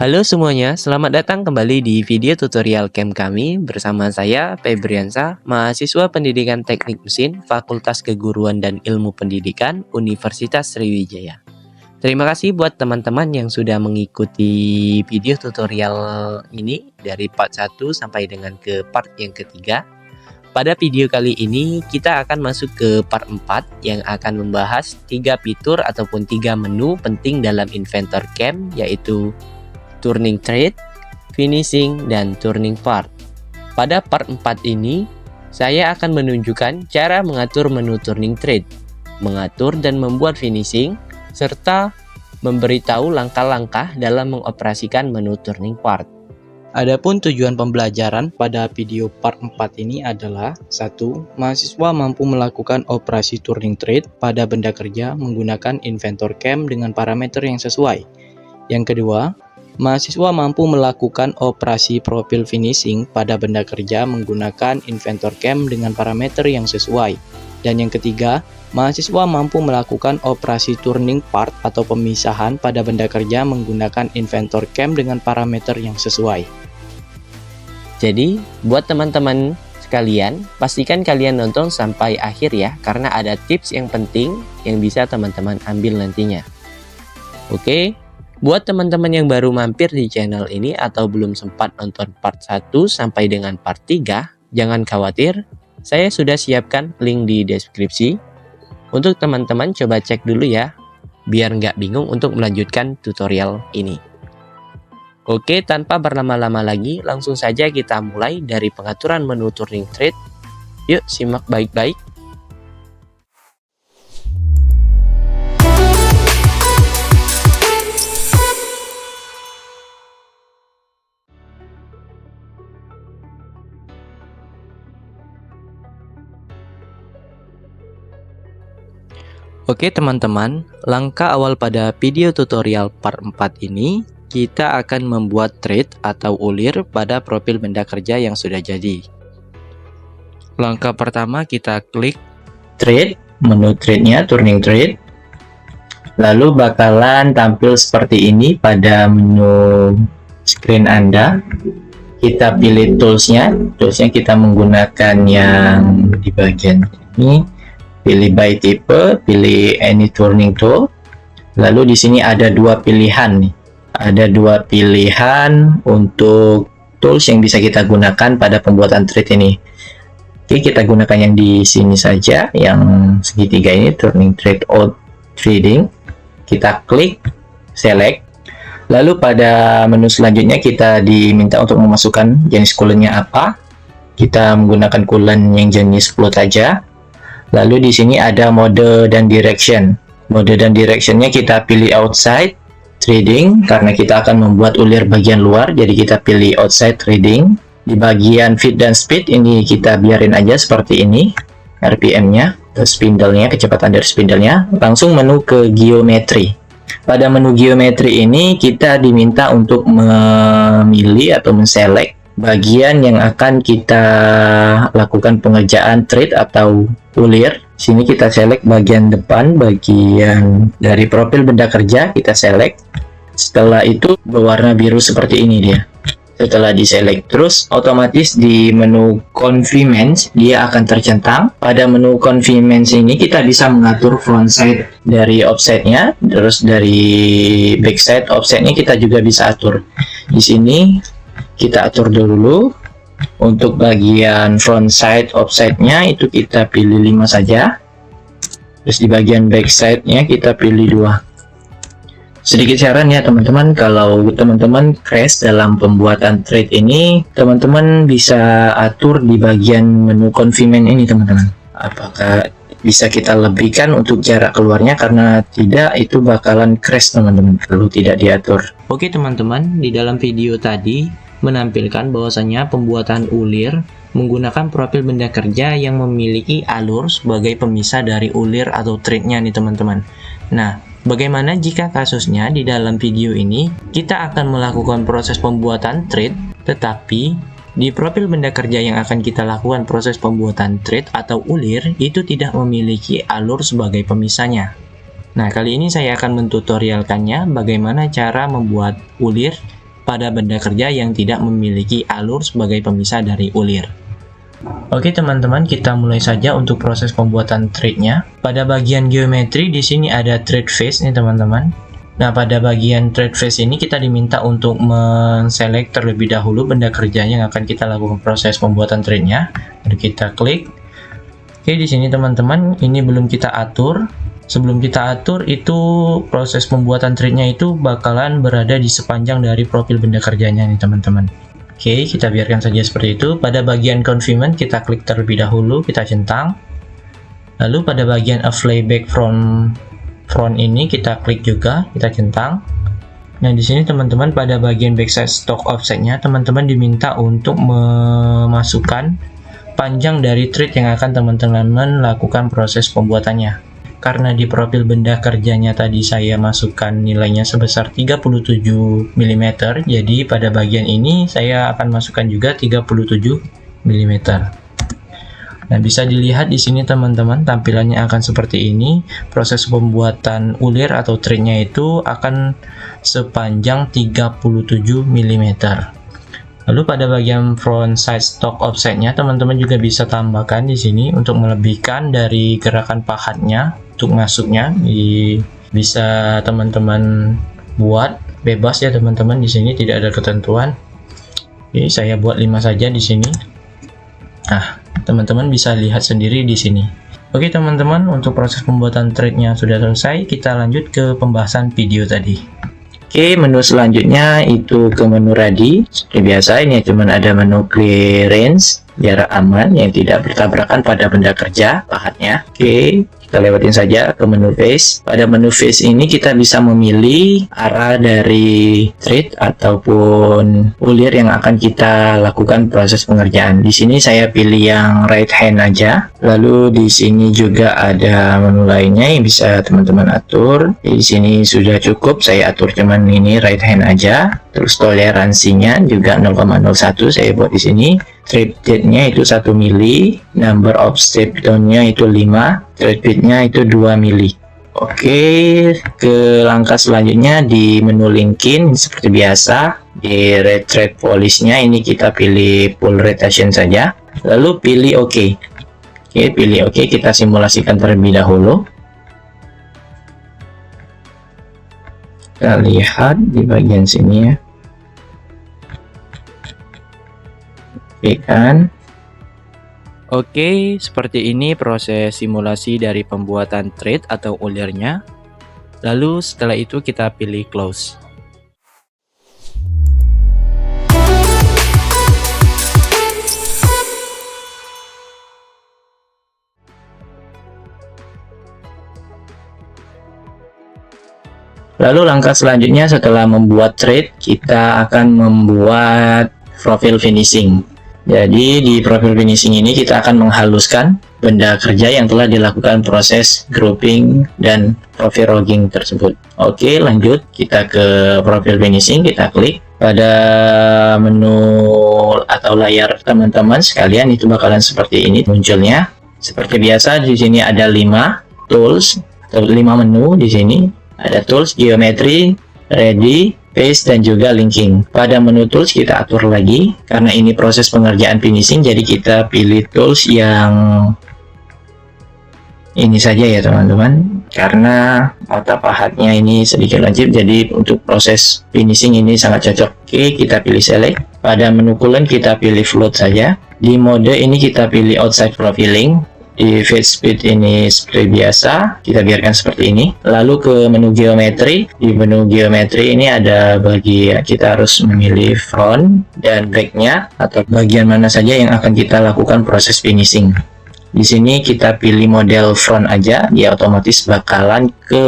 Halo semuanya, selamat datang kembali di video tutorial camp kami bersama saya, Febriansa, mahasiswa Pendidikan Teknik Mesin, Fakultas Keguruan dan Ilmu Pendidikan, Universitas Sriwijaya. Terima kasih buat teman-teman yang sudah mengikuti video tutorial ini dari part 1 sampai dengan ke part yang ketiga. Pada video kali ini kita akan masuk ke part 4 yang akan membahas 3 fitur ataupun 3 menu penting dalam inventor camp, yaitu turning thread, finishing, dan turning part. Pada part 4 ini, saya akan menunjukkan cara mengatur menu turning thread, mengatur dan membuat finishing, serta memberitahu langkah-langkah dalam mengoperasikan menu turning part. Adapun tujuan pembelajaran pada video part 4 ini adalah 1. Mahasiswa mampu melakukan operasi turning thread pada benda kerja menggunakan inventor camp dengan parameter yang sesuai. Yang kedua, mahasiswa mampu melakukan operasi profil finishing pada benda kerja menggunakan inventor camp dengan parameter yang sesuai. Dan yang ketiga, mahasiswa mampu melakukan operasi turning part atau pemisahan pada benda kerja menggunakan inventor camp dengan parameter yang sesuai. Jadi, buat teman-teman sekalian, pastikan kalian nonton sampai akhir ya, karena ada tips yang penting yang bisa teman-teman ambil nantinya. Oke, buat teman-teman yang baru mampir di channel ini atau belum sempat nonton part 1 sampai dengan part 3, jangan khawatir, saya sudah siapkan link di deskripsi. Untuk teman-teman coba cek dulu ya, biar nggak bingung untuk melanjutkan tutorial ini. Oke, tanpa berlama-lama lagi, langsung saja kita mulai dari pengaturan menu turning thread. Yuk, simak baik-baik. Oke teman-teman, langkah awal pada video tutorial part 4 ini, kita akan membuat thread atau ulir pada profil benda kerja yang sudah jadi. Langkah pertama kita klik thread, menu threadnya turning thread, lalu bakalan tampil seperti ini pada menu screen Anda. Kita pilih toolsnya kita menggunakan yang di bagian ini, pilih by type, pilih any turning tool. Lalu di sini ada dua pilihan nih. Ada dua pilihan untuk tools yang bisa kita gunakan pada pembuatan thread ini. Oke, kita gunakan yang di sini saja, yang segitiga ini, turning thread out threading. Kita klik, select. Lalu pada menu selanjutnya kita diminta untuk memasukkan jenis coolant-nya apa. Kita menggunakan coolant yang jenis float aja. Lalu di sini ada mode dan direction. Mode dan directionnya kita pilih outside threading karena kita akan membuat ulir bagian luar, jadi kita pilih outside threading. Di bagian feed dan speed ini kita biarin aja seperti ini, RPM-nya, spindle-nya, kecepatan dari spindle-nya. Langsung menu ke geometri. Pada menu geometri ini kita diminta untuk memilih atau menselect bagian yang akan kita lakukan pengerjaan thread atau ulir. Sini kita select bagian depan, bagian dari profil benda kerja kita select. Setelah itu berwarna biru seperti ini dia. Setelah diselect, terus otomatis di menu confinements dia akan tercentang. Pada menu confinements ini kita bisa mengatur front side dari offsetnya, terus dari back side offsetnya kita juga bisa atur. Di sini kita atur dulu. Untuk bagian front side offsetnya itu kita pilih 5 saja. Terus di bagian back side-nya kita pilih 2. Sedikit saran ya teman-teman, kalau teman-teman crash dalam pembuatan thread ini, teman-teman bisa atur di bagian menu confinement ini teman-teman. Apakah bisa kita lebihkan untuk jarak keluarnya, karena tidak itu bakalan crash teman-teman kalau tidak diatur. Oke teman-teman, di dalam video tadi menampilkan bahwasanya pembuatan ulir menggunakan profil benda kerja yang memiliki alur sebagai pemisah dari ulir atau threadnya nih teman-teman. Nah, bagaimana jika kasusnya di dalam video ini kita akan melakukan proses pembuatan thread, tetapi di profil benda kerja yang akan kita lakukan proses pembuatan thread atau ulir itu tidak memiliki alur sebagai pemisahnya. Nah, kali ini saya akan mentutorialkannya bagaimana cara membuat ulir pada benda kerja yang tidak memiliki alur sebagai pemisah dari ulir. Oke teman-teman, kita mulai saja untuk proses pembuatan thread-nya. Pada bagian geometri di sini ada thread face nih teman-teman. Nah, pada bagian thread face ini kita diminta untuk men-select terlebih dahulu benda kerjanya yang akan kita lakukan proses pembuatan thread-nya. Lalu kita klik. Oke, di sini teman-teman, ini belum kita atur. Sebelum kita atur itu proses pembuatan thread-nya itu bakalan berada di sepanjang dari profil benda kerjanya nih teman-teman. Oke, kita biarkan saja seperti itu. Pada bagian confinement kita klik terlebih dahulu, kita centang. Lalu pada bagian apply back from front ini kita klik juga, kita centang. Nah, di sini teman-teman pada bagian backside stock offset-nya teman-teman diminta untuk memasukkan panjang dari thread yang akan teman-teman lakukan proses pembuatannya. Karena di profil benda kerjanya tadi saya masukkan nilainya sebesar 37 mm, jadi pada bagian ini saya akan masukkan juga 37 mm. Nah, bisa dilihat di sini teman-teman, tampilannya akan seperti ini. Proses pembuatan ulir atau threadnya itu akan sepanjang 37 mm. Lalu pada bagian front side stock offsetnya teman-teman juga bisa tambahkan di sini untuk melebihkan dari gerakan pahatnya untuk masuknya. Bisa teman-teman buat bebas ya teman-teman, di sini tidak ada ketentuan. Oke, saya buat 5 saja di sini. Nah, teman-teman bisa lihat sendiri di sini. Oke teman-teman, untuk proses pembuatan threadnya sudah selesai. Kita lanjut ke pembahasan video tadi. Oke, menu selanjutnya itu ke menu ready. Seperti biasa, ini cuma ada menu clearance, jarak aman yang tidak bertabrakan pada benda kerja pahatnya. Oke, kita lewatin saja ke menu face. Pada menu face ini kita bisa memilih arah dari thread ataupun ulir yang akan kita lakukan proses pengerjaan. Di sini saya pilih yang right hand aja. Lalu di sini juga ada menu lainnya yang bisa teman-teman atur. Di sini sudah cukup, saya atur cuman ini right hand aja. Terus toleransinya juga 0,01 saya buat di sini. Thread depth-nya itu 1 mili, number of step down-nya itu 5, thread width-nya itu 2 mili. Oke, ke langkah selanjutnya di menu linking seperti biasa. Di red thread polish-nya ini kita pilih full rotation saja. Lalu pilih OK. Oke, pilih OK, kita simulasikan terlebih dahulu. Kita lihat di bagian sini ya. Oke kan? Oke, seperti ini proses simulasi dari pembuatan thread atau ulirnya. Lalu setelah itu kita pilih close. Lalu langkah selanjutnya setelah membuat thread, kita akan membuat profil finishing. Jadi di profil finishing ini kita akan menghaluskan benda kerja yang telah dilakukan proses grouping dan profil rogging tersebut. Oke, lanjut kita ke profil finishing, kita klik. Pada menu atau layar teman-teman sekalian itu bakalan seperti ini munculnya. Seperti biasa di sini ada 5 tools atau 5 menu di sini. Ada tools, geometry, ready, face, dan juga linking. Pada menu tools kita atur lagi karena ini proses pengerjaan finishing, jadi kita pilih tools yang ini saja ya teman-teman, karena mata pahatnya ini sedikit lancip, jadi untuk proses finishing ini sangat cocok. Oke, kita pilih select. Pada menu coolant kita pilih float saja. Di mode ini kita pilih outside profiling. Di fade speed ini seperti biasa, kita biarkan seperti ini. Lalu ke menu geometri. Di menu geometri ini ada kita harus memilih front dan back-nya atau bagian mana saja yang akan kita lakukan proses finishing. Di sini kita pilih model front aja, dia otomatis bakalan ke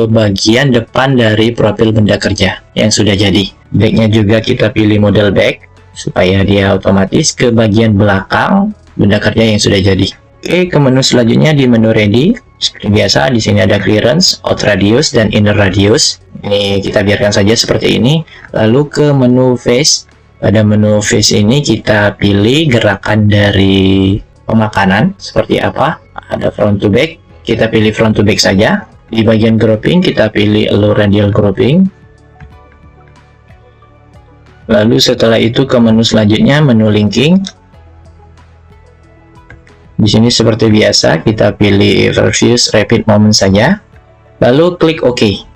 bagian depan dari profil benda kerja yang sudah jadi. Back-nya juga kita pilih model back supaya dia otomatis ke bagian belakang benda kerja yang sudah jadi. Oke, ke menu selanjutnya di menu ready. Seperti biasa, di sini ada clearance, out radius, dan inner radius. Ini kita biarkan saja seperti ini. Lalu ke menu face. Pada menu face ini kita pilih gerakan dari pemakanan seperti apa. Ada front to back, kita pilih front to back saja. Di bagian grouping kita pilih allow radial grouping. Lalu setelah itu ke menu selanjutnya, menu linking. Di sini seperti biasa kita pilih Reverse Rapid Moment saja. Lalu klik OK.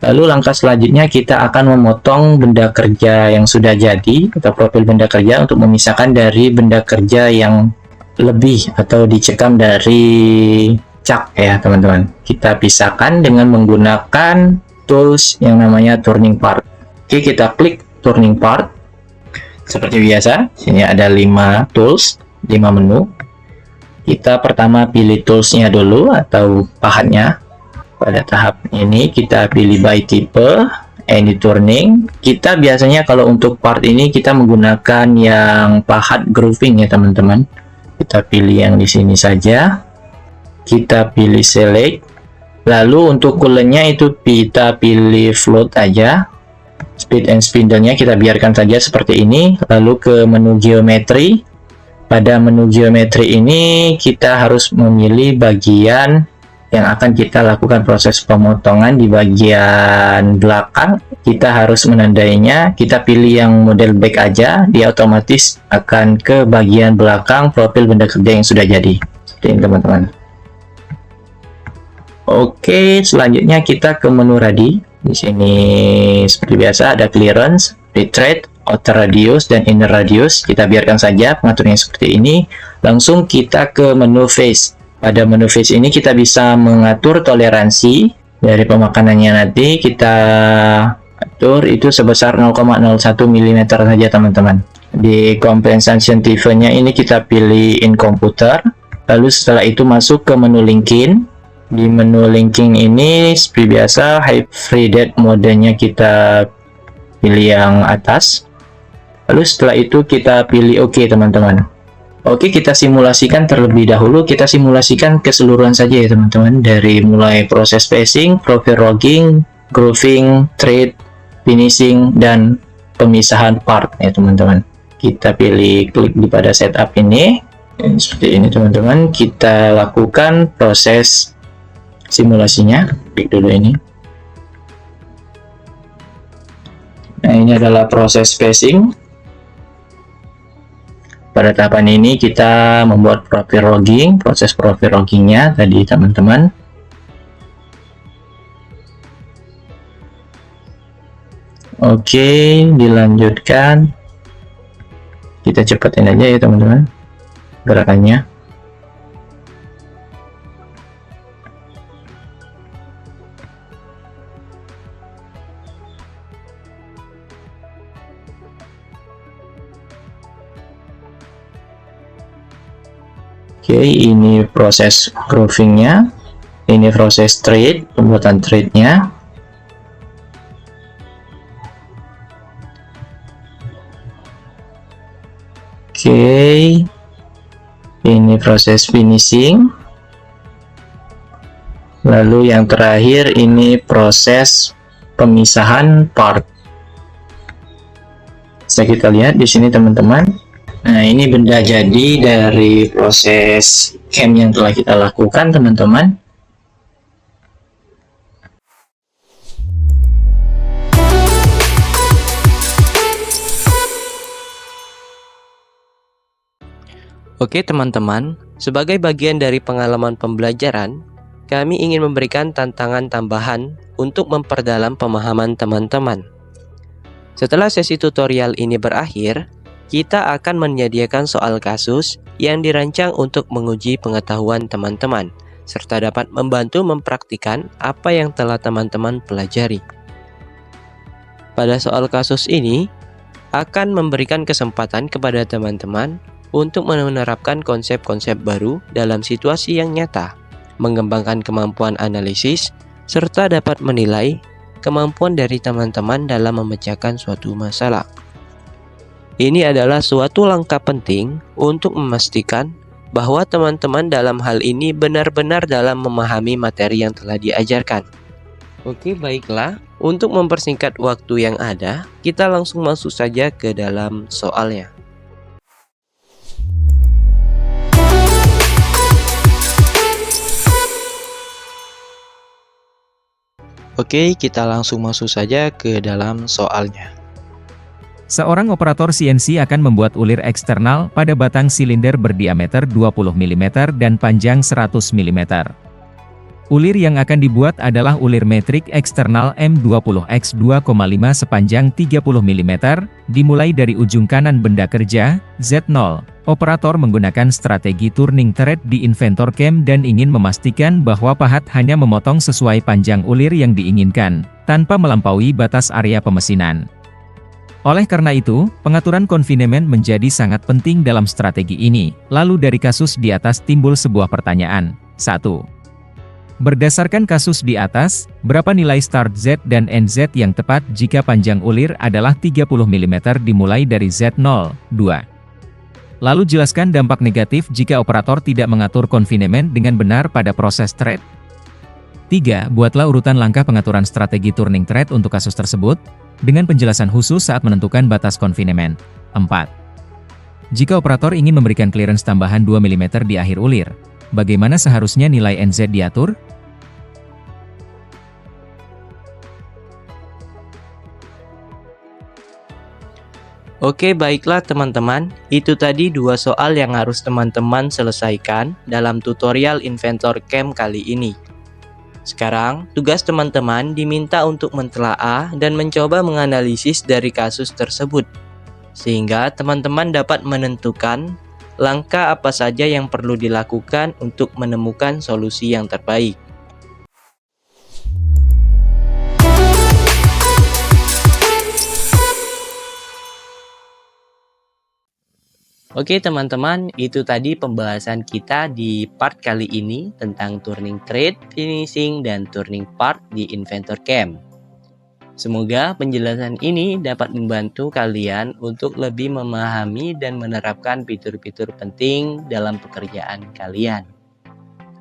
Lalu langkah selanjutnya kita akan memotong benda kerja yang sudah jadi atau profil benda kerja untuk memisahkan dari benda kerja yang lebih atau dicekam dari cat ya teman-teman. Kita pisahkan dengan menggunakan tools yang namanya turning part. Oke, kita klik turning part. Seperti biasa, sini ada 5 tools, 5 menu. Kita pertama pilih toolsnya dulu atau pahatnya. Pada tahap ini kita pilih by type, any turning. Kita biasanya kalau untuk part ini kita menggunakan yang pahat grooving ya teman-teman. Kita pilih yang di sini saja. Kita pilih select. Lalu untuk coolant-nya itu kita pilih float aja. Speed and spindle-nya kita biarkan saja seperti ini. Lalu ke menu geometri. Pada menu geometri ini kita harus memilih bagian yang akan kita lakukan proses pemotongan. Di bagian belakang kita harus menandainya. Kita pilih yang model back aja, dia otomatis akan ke bagian belakang profil benda kerja yang sudah jadi. Seperti ini teman-teman. Oke, selanjutnya kita ke menu ready. Di sini seperti biasa ada clearance, retreat, outer radius, dan inner radius. Kita biarkan saja pengaturnya seperti ini. Langsung kita ke menu face. Pada menu face ini kita bisa mengatur toleransi dari pemakanannya, nanti kita atur itu sebesar 0,01 mm saja teman-teman. Di compensation type-nya ini kita pilih in computer. Lalu setelah itu masuk ke menu linking. Di menu linking ini seperti biasa hybrid modenya kita pilih yang atas. Lalu setelah itu kita pilih OK teman-teman. Oke, kita simulasikan terlebih dahulu. Kita simulasikan keseluruhan saja ya teman-teman, dari mulai proses spacing, profile logging, grooving, thread, finishing, dan pemisahan part ya teman-teman. Kita pilih klik di pada setup ini. Seperti ini teman-teman. Kita lakukan proses simulasinya. Klik dulu ini. Nah, ini adalah proses spacing. Pada tahapan ini kita membuat profil logging, proses profil loggingnya tadi teman-teman. Oke, dilanjutkan. Kita cepatin aja ya teman-teman gerakannya. Oke, ini proses groovingnya, ini proses thread, pembuatan threadnya. Oke, ini proses finishing. Lalu yang terakhir ini proses pemisahan part. Bisa kita lihat di sini teman-teman. Nah, ini benda jadi dari proses cam yang telah kita lakukan teman-teman. Oke teman-teman, sebagai bagian dari pengalaman pembelajaran, kami ingin memberikan tantangan tambahan untuk memperdalam pemahaman teman-teman. Setelah sesi tutorial ini berakhir, kita akan menyediakan soal kasus yang dirancang untuk menguji pengetahuan teman-teman, serta dapat membantu mempraktikkan apa yang telah teman-teman pelajari. Pada soal kasus ini, akan memberikan kesempatan kepada teman-teman untuk menerapkan konsep-konsep baru dalam situasi yang nyata, mengembangkan kemampuan analisis, serta dapat menilai kemampuan dari teman-teman dalam memecahkan suatu masalah. Ini adalah suatu langkah penting untuk memastikan bahwa teman-teman dalam hal ini benar-benar dalam memahami materi yang telah diajarkan. Oke, baiklah. Untuk mempersingkat waktu yang ada, kita langsung masuk saja ke dalam soalnya. Oke, kita langsung masuk saja ke dalam soalnya. Seorang operator CNC akan membuat ulir eksternal pada batang silinder berdiameter 20 mm dan panjang 100 mm. Ulir yang akan dibuat adalah ulir metrik eksternal M20x 2,5 sepanjang 30 mm, dimulai dari ujung kanan benda kerja, Z0. Operator menggunakan strategi turning thread di inventor cam dan ingin memastikan bahwa pahat hanya memotong sesuai panjang ulir yang diinginkan, tanpa melampaui batas area pemesinan. Oleh karena itu, pengaturan confinement menjadi sangat penting dalam strategi ini. Lalu dari kasus di atas timbul sebuah pertanyaan. 1. Berdasarkan kasus di atas, berapa nilai start Z dan end Z yang tepat jika panjang ulir adalah 30 mm dimulai dari Z0? 2. Lalu jelaskan dampak negatif jika operator tidak mengatur confinement dengan benar pada proses thread. 3. Buatlah urutan langkah pengaturan strategi turning thread untuk kasus tersebut, dengan penjelasan khusus saat menentukan batas confinement. 4. Jika operator ingin memberikan clearance tambahan 2 mm di akhir ulir, bagaimana seharusnya nilai NZ diatur? Oke, baiklah teman-teman, itu tadi 2 soal yang harus teman-teman selesaikan dalam tutorial Inventor Cam kali ini. Sekarang, tugas teman-teman diminta untuk mentelaah dan mencoba menganalisis dari kasus tersebut, sehingga teman-teman dapat menentukan langkah apa saja yang perlu dilakukan untuk menemukan solusi yang terbaik. Oke teman-teman, itu tadi pembahasan kita di part kali ini tentang turning thread, finishing, dan turning part di Inventor Cam. Semoga penjelasan ini dapat membantu kalian untuk lebih memahami dan menerapkan fitur-fitur penting dalam pekerjaan kalian.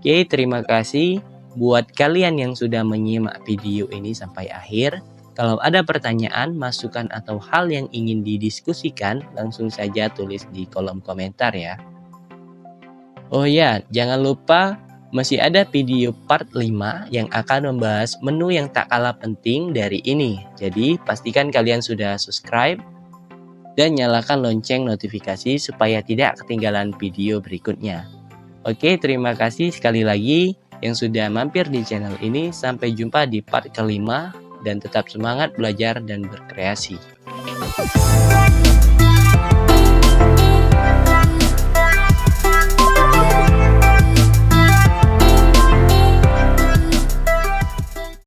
Oke, terima kasih buat kalian yang sudah menyimak video ini sampai akhir. Kalau ada pertanyaan, masukan, atau hal yang ingin didiskusikan, langsung saja tulis di kolom komentar ya. Oh ya, jangan lupa masih ada video part 5 yang akan membahas menu yang tak kalah penting dari ini. Jadi, pastikan kalian sudah subscribe dan nyalakan lonceng notifikasi supaya tidak ketinggalan video berikutnya. Oke, terima kasih sekali lagi yang sudah mampir di channel ini. Sampai jumpa di part kelima. Dan tetap semangat belajar dan berkreasi.